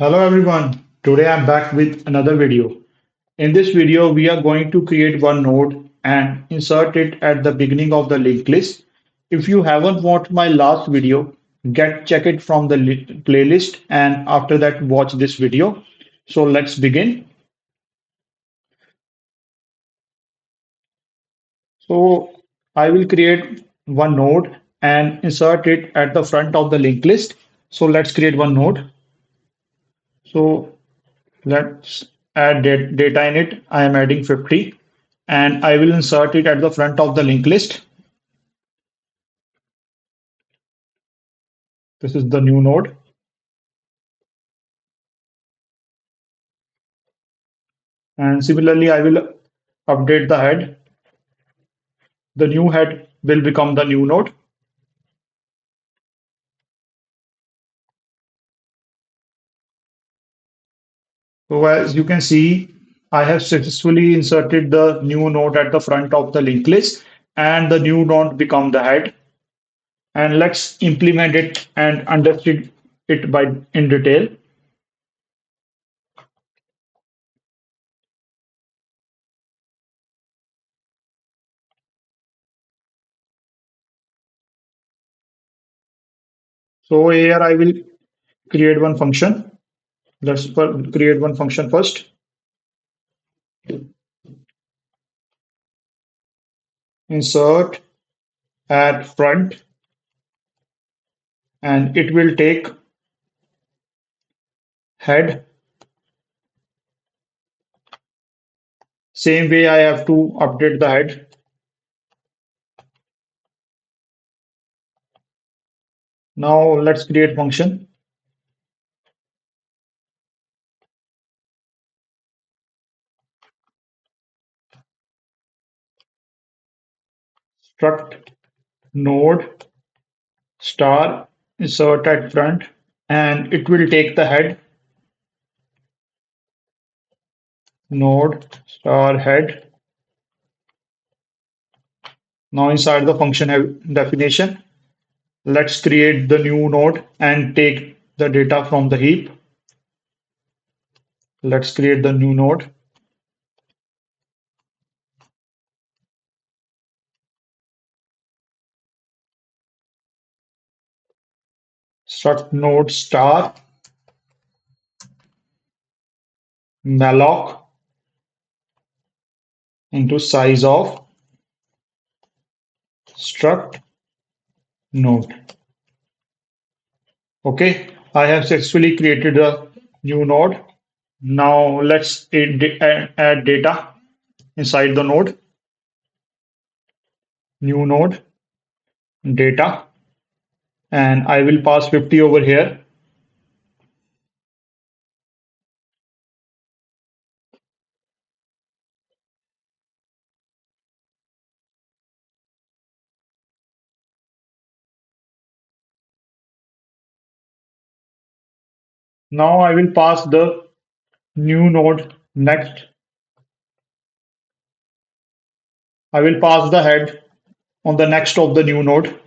Hello everyone. Today I'm back with another video. In this video, we are going to create one node and insert it at the beginning of the linked list. If you haven't watched my last video, get check it from the playlist and after that watch this video. So let's begin. So I will create one node and insert it at the front of the linked list. So let's create one node. So let's add data in it. I am adding 50 and I will insert it at the front of the linked list. This is the new node. And similarly, I will update the head. The new head will become the new node. So as you can see, I have successfully inserted the new node at the front of the linked list and the new node become the head. And let's implement it and understand it by in detail. So here I will create one function. Let's create one function first. Insert at front and it will take head. Same way I have to update the head. Now let's create function. Struct node star insert at front and it will take the head node star head. Now inside the function definition, let's create the new node and take the data from the heap. Let's create the new node. Struct node star malloc into size of struct node. Okay, I have successfully created a new node. Now let's add data inside the node, new node, data, and I will pass 50 over here. Now I will pass the new node next. I will pass the head on the next of the new node.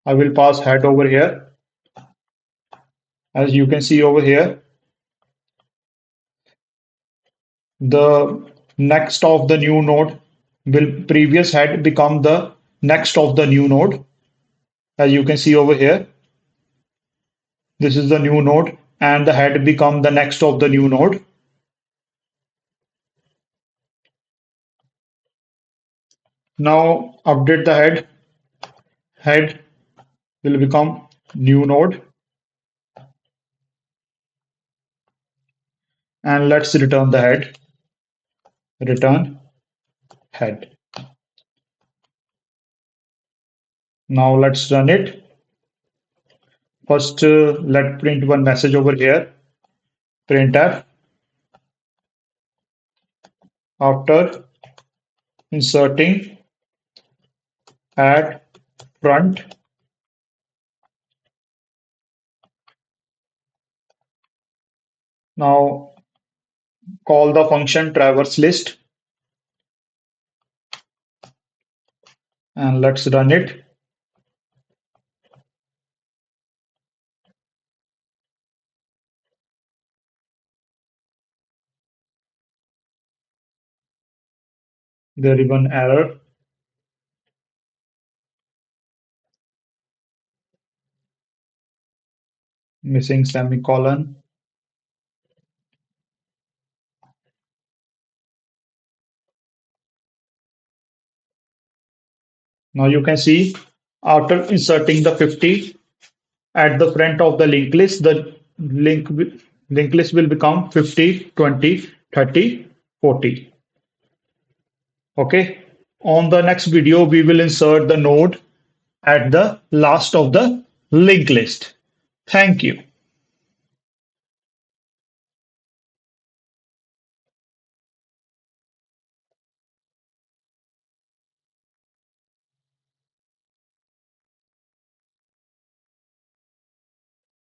I will pass head over here. As you can see over here, the next of the new node will previous head become the next of the new node. As you can see over here, this is the new node and the head become the next of the new node. Now update the head. Head will become new node and let's return the head. Return head. Now let's run it. First, let print one message over here. Printf after inserting at front. Now call the function traverse list and let's run it. There is one error, missing semicolon. Now you can see after inserting the 50 at the front of the linked list, the linked list will become 50, 20, 30, 40. Okay. On the next video, we will insert the node at the last of the linked list. Thank you.